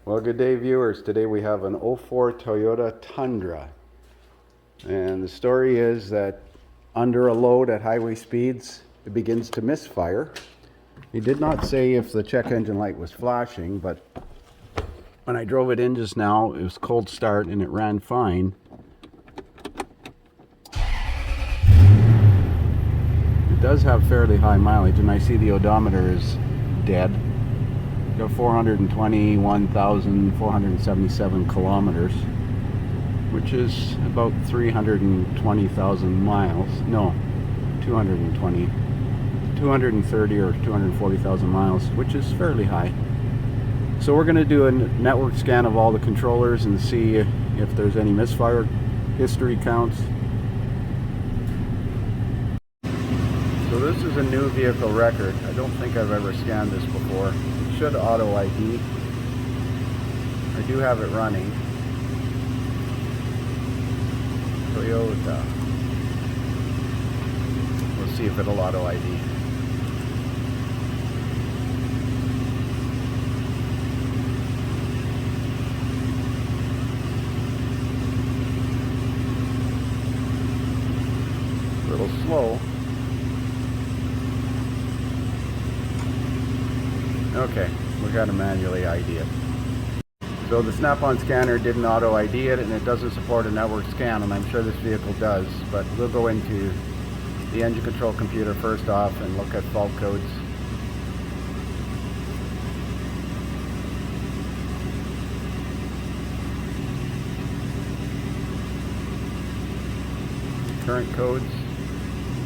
Well, good day, viewers. Today we have an 04 Toyota Tundra. And the story is that under a load at highway speeds, it begins to misfire. He did not say if the check engine light was flashing, but when I drove it in just now, it was cold start and it ran fine. It does have fairly high mileage, and I see the odometer is dead. Got 421,477 kilometers, which is about 320,000 miles. No, 230 or 240,000 miles, which is fairly high. So we're going to do a network scan of all the controllers and see if there's any misfire history counts. So this is a new vehicle record. I don't think I've ever scanned this before. It should auto ID. I do have it running. Toyota. We'll see if it'll auto ID. A little slow. Okay, we got to manually ID it. So the snap-on scanner didn't auto ID it, and it doesn't support a network scan, and I'm sure this vehicle does, but we'll go into the engine control computer first off and look at fault codes. Current codes.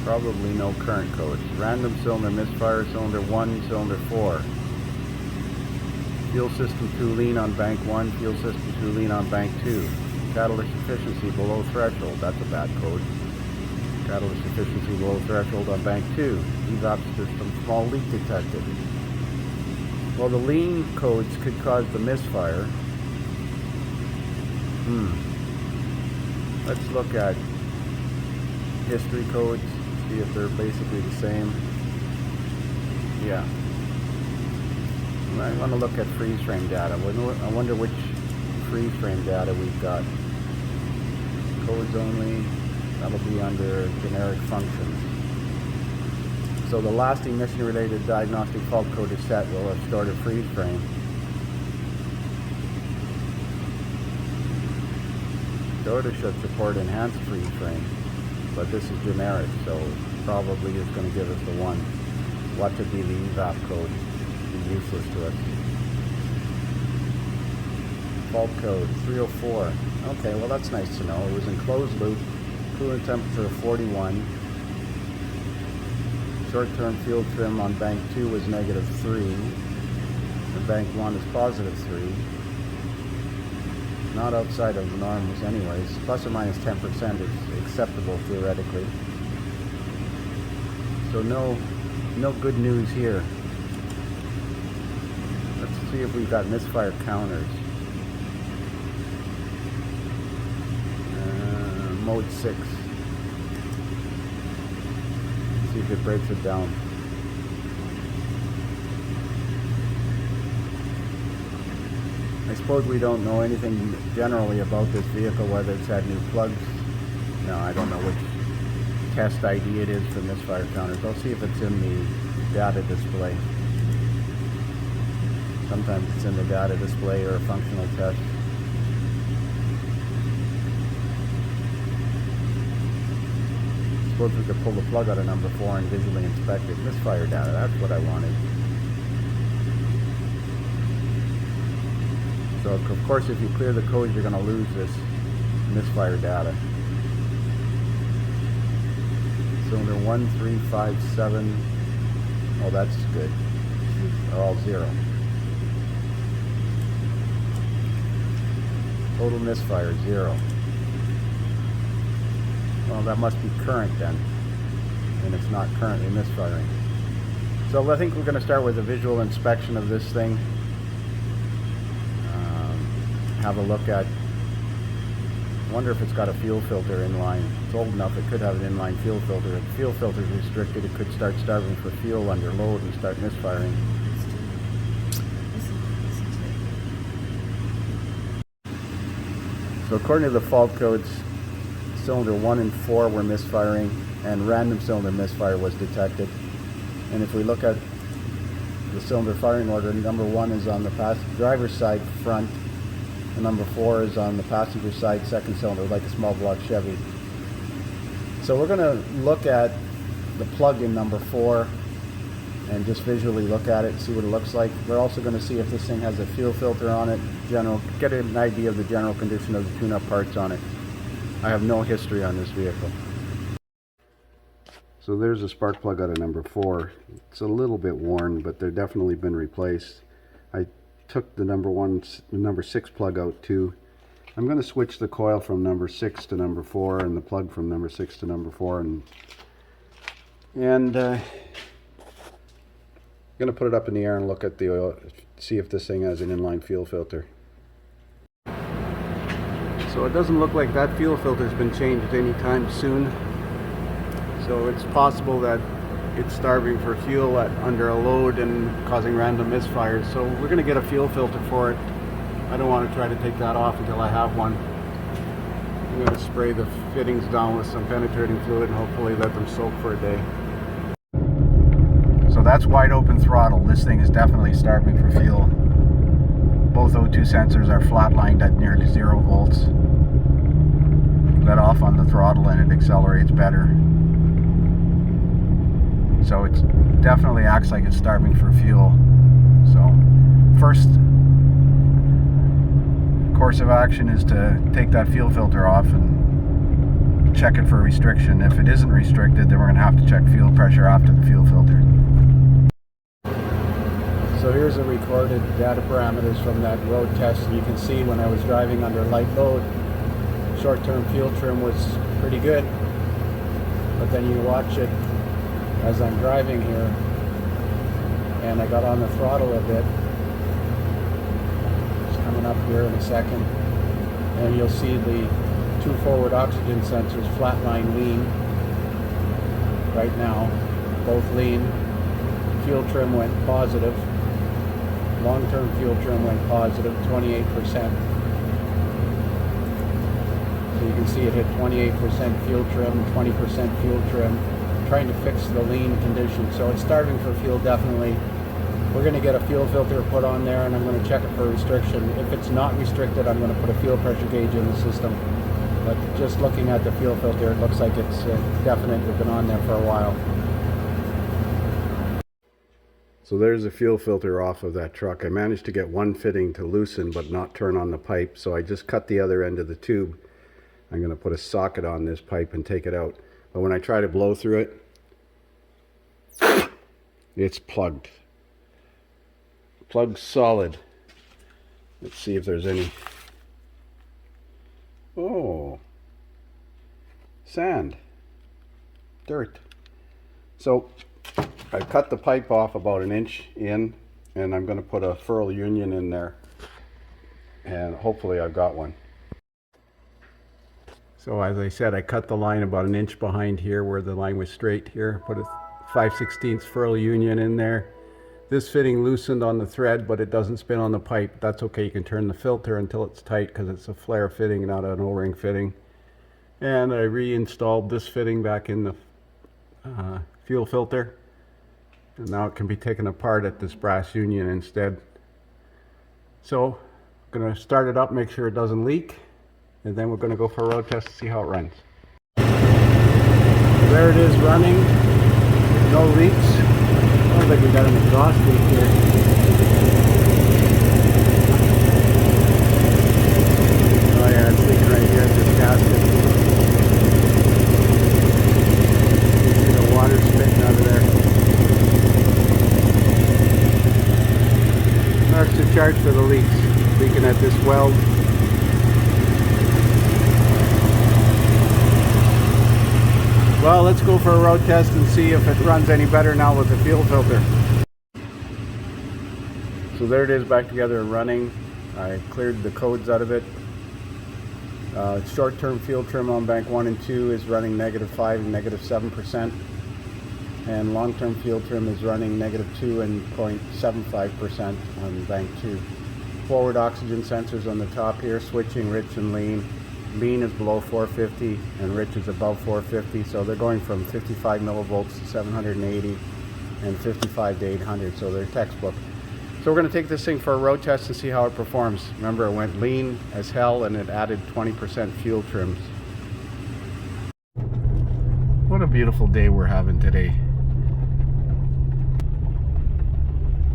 Probably no current codes. Random cylinder misfire, cylinder 1, cylinder 4. Fuel system 2 lean on bank 1, fuel system 2 lean on bank 2. Catalyst efficiency below threshold, that's a bad code. Catalyst efficiency below threshold on bank 2. Evap system small leak detected. Well, the lean codes could cause the misfire. Let's look at history codes. See if they're basically the same. Yeah. I want to look at freeze frame data. I wonder which freeze frame data we've got. Codes only. That'll be under generic functions. So the last emission related diagnostic fault code is set. We'll have stored a freeze frame. Toyota should support enhanced freeze frame, but this is generic, so probably it's going to give us the one. Watch it be the evap code. Be useless to us. Fault code 304. Okay, well that's nice to know. It was in closed loop. Coolant temperature of 41. Short-term fuel trim on bank 2 was -3. And bank 1 is +3. Not outside of the norms anyways. Plus or minus 10% is acceptable theoretically. So no good news here. Let's see if we've got misfire counters. Mode 6. See if it breaks it down. I suppose we don't know anything generally about this vehicle, whether it's had new plugs. No, I don't know which test ID it is for misfire counters. I'll see if it's in the data display. Sometimes it's in the data display or a functional test. Suppose we could pull the plug out of number 4 and visually inspect it. Misfire data, that's what I wanted. So of course if you clear the code you're going to lose this misfire data. Cylinder 1357. Oh, that's good. They're all 0. Total misfire 0. Well, that must be current then, and it's not currently misfiring. So I think we're going to start with a visual inspection of this thing. Have a look at, wonder if it's got a fuel filter inline. It's old enough it could have an inline fuel filter. If the fuel filter is restricted, it could start starving for fuel under load and start misfiring. So according to the fault codes, cylinder 1 and 4 were misfiring, and random cylinder misfire was detected. And if we look at the cylinder firing order, number 1 is on the driver's side front, and number 4 is on the passenger side second cylinder, like a small block Chevy. So we're going to look at the plug in number 4 and just visually look at it, see what it looks like. We're also going to see if this thing has a fuel filter on it, get an idea of the general condition of the tune-up parts on it. I have no history on this vehicle. So there's a spark plug out of number 4. It's a little bit worn, but they've definitely been replaced. I took the number 6 plug out too. I'm going to switch the coil from number 6 to number 4 and the plug from number 6 to number 4, and I'm going to put it up in the air and look at the oil, see if this thing has an inline fuel filter. So it doesn't look like that fuel filter has been changed anytime soon. So it's possible that it's starving for fuel under a load and causing random misfires. So we're going to get a fuel filter for it. I don't want to try to take that off until I have one. I'm going to spray the fittings down with some penetrating fluid and hopefully let them soak for a day. So that's wide open throttle. This thing is definitely starving for fuel. Both O2 sensors are flatlined at nearly 0 volts. Let off on the throttle and it accelerates better. So it definitely acts like it's starving for fuel. So first course of action is to take that fuel filter off and check it for restriction. If it isn't restricted, then we're going to have to check fuel pressure after the fuel filter. So here's the recorded data parameters from that road test, and you can see when I was driving under light load, short-term fuel trim was pretty good. But then you watch it as I'm driving here, and I got on the throttle a bit. It's coming up here in a second, and you'll see the 2 forward oxygen sensors flatline lean right now, both lean. Fuel trim went positive. Long-term fuel trim went positive, 28%. So you can see it hit 28% fuel trim, 20% fuel trim, trying to fix the lean condition. So it's starving for fuel, definitely. We're going to get a fuel filter put on there, and I'm going to check it for restriction. If it's not restricted, I'm going to put a fuel pressure gauge in the system. But just looking at the fuel filter, it looks like it's definitely been on there for a while. So there's the fuel filter off of that truck. I managed to get one fitting to loosen but not turn on the pipe, so I just cut the other end of the tube. I'm going to put a socket on this pipe and take it out. But when I try to blow through it, it's plugged. Plugged solid. Let's see if there's any. Oh, sand, dirt. So I cut the pipe off about 1 inch in, and I'm going to put a ferrule union in there, and hopefully I've got one. So as I said, I cut the line about 1 inch behind here where the line was straight here, put a 5/16 ferrule union in there. This fitting loosened on the thread, but it doesn't spin on the pipe. That's okay, you can turn the filter until it's tight because it's a flare fitting, not an O-ring fitting. And I reinstalled this fitting back in the fuel filter. And now it can be taken apart at this brass union instead. So I'm going to start it up, make sure it doesn't leak, and then we're going to go for a road test to see how it runs. There it is running, no leaks. Sounds like we got an exhaust leak here. Oh yeah, it's leaking right here at this gasket. You see the water spitting out of there. Extra charge for the leaks. Leaking at this weld. Well, let's go for a road test and see if it runs any better now with the fuel filter. So there it is, back together and running. I cleared the codes out of it. Short-term fuel trim on bank 1 and 2 is running -5 and -7%. And long-term fuel trim is running -2 and 0.75% on bank 2. Forward oxygen sensors on the top here, switching rich and lean. lean is below 450 and rich is above 450, so they're going from 55 millivolts to 780 and 55 to 800, so they're textbook. So we're going to take this thing for a road test and see how it performs. Remember, it went lean as hell and it added 20% fuel trims. What a beautiful day we're having today.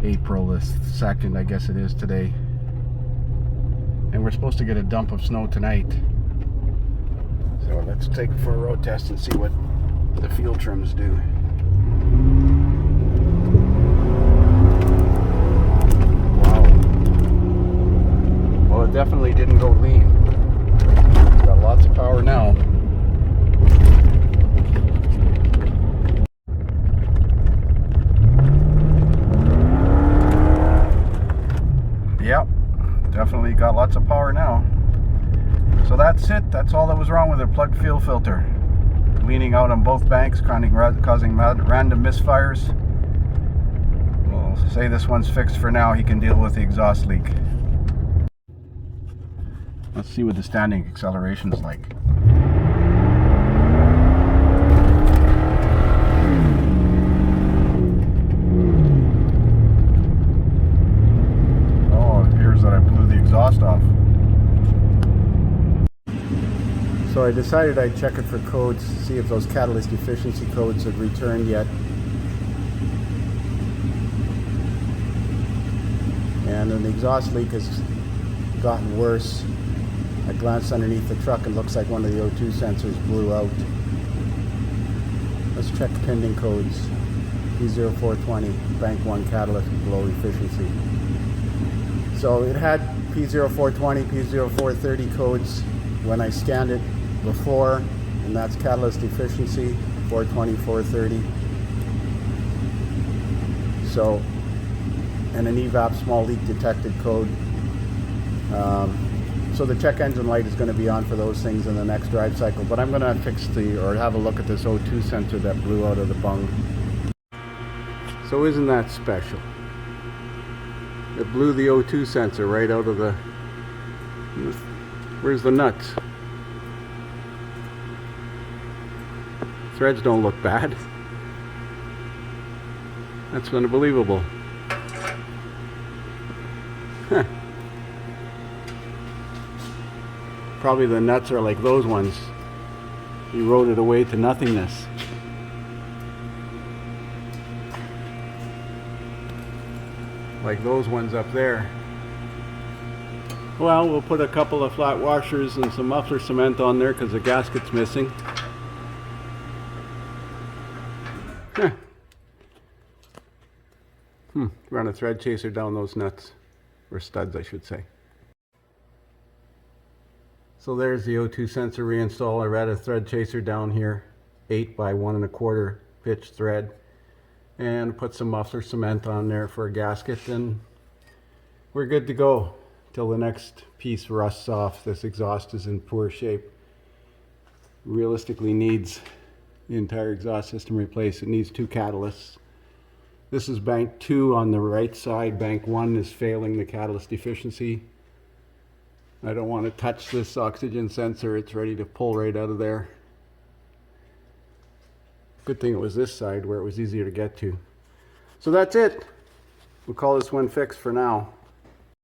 April the 2nd, I guess it is today. And we're supposed to get a dump of snow tonight. So let's take it for a road test and see what the fuel trims do. Wow. Well, it definitely didn't go lean. It's got lots of power now. Yep, definitely got lots of power now. So that's it. That's all that was wrong with the plugged fuel filter. Leaning out on both banks, causing random misfires. We'll say this one's fixed for now. He can deal with the exhaust leak. Let's see what the standing acceleration is like. That I blew the exhaust off. So I decided I'd check it for codes, see if those catalyst efficiency codes had returned yet. And then the exhaust leak has gotten worse. I glanced underneath the truck and it looks like one of the O2 sensors blew out. Let's check pending codes. P0420, bank 1 catalyst low efficiency. So it had P0420, P0430 codes when I scanned it before, and that's catalyst efficiency, 420, 430. So, and an evap small leak detected code. So the check engine light is going to be on for those things in the next drive cycle, but I'm going to fix or have a look at this O2 sensor that blew out of the bung. So isn't that special? It blew the O2 sensor right out of the... Where's the nuts? Threads don't look bad. That's unbelievable. Huh. Probably the nuts are like those ones. You rode it away to nothingness. Like those ones up there. Well, we'll put a couple of flat washers and some muffler cement on there because the gasket's missing. Huh. Run a thread chaser down those nuts, or studs I should say. So there's the O2 sensor reinstall. I ran a thread chaser down here, 8 by 1 1/4 pitch thread, and put some muffler cement on there for a gasket, and we're good to go till the next piece rusts off. This exhaust is in poor shape. Realistically needs the entire exhaust system replaced. It needs 2 catalysts. This is bank 2 on the right side. Bank 1 is failing the catalyst efficiency. I don't want to touch this oxygen sensor. It's ready to pull right out of there. Good thing it was this side where it was easier to get to. So that's it. We'll call this one fixed for now.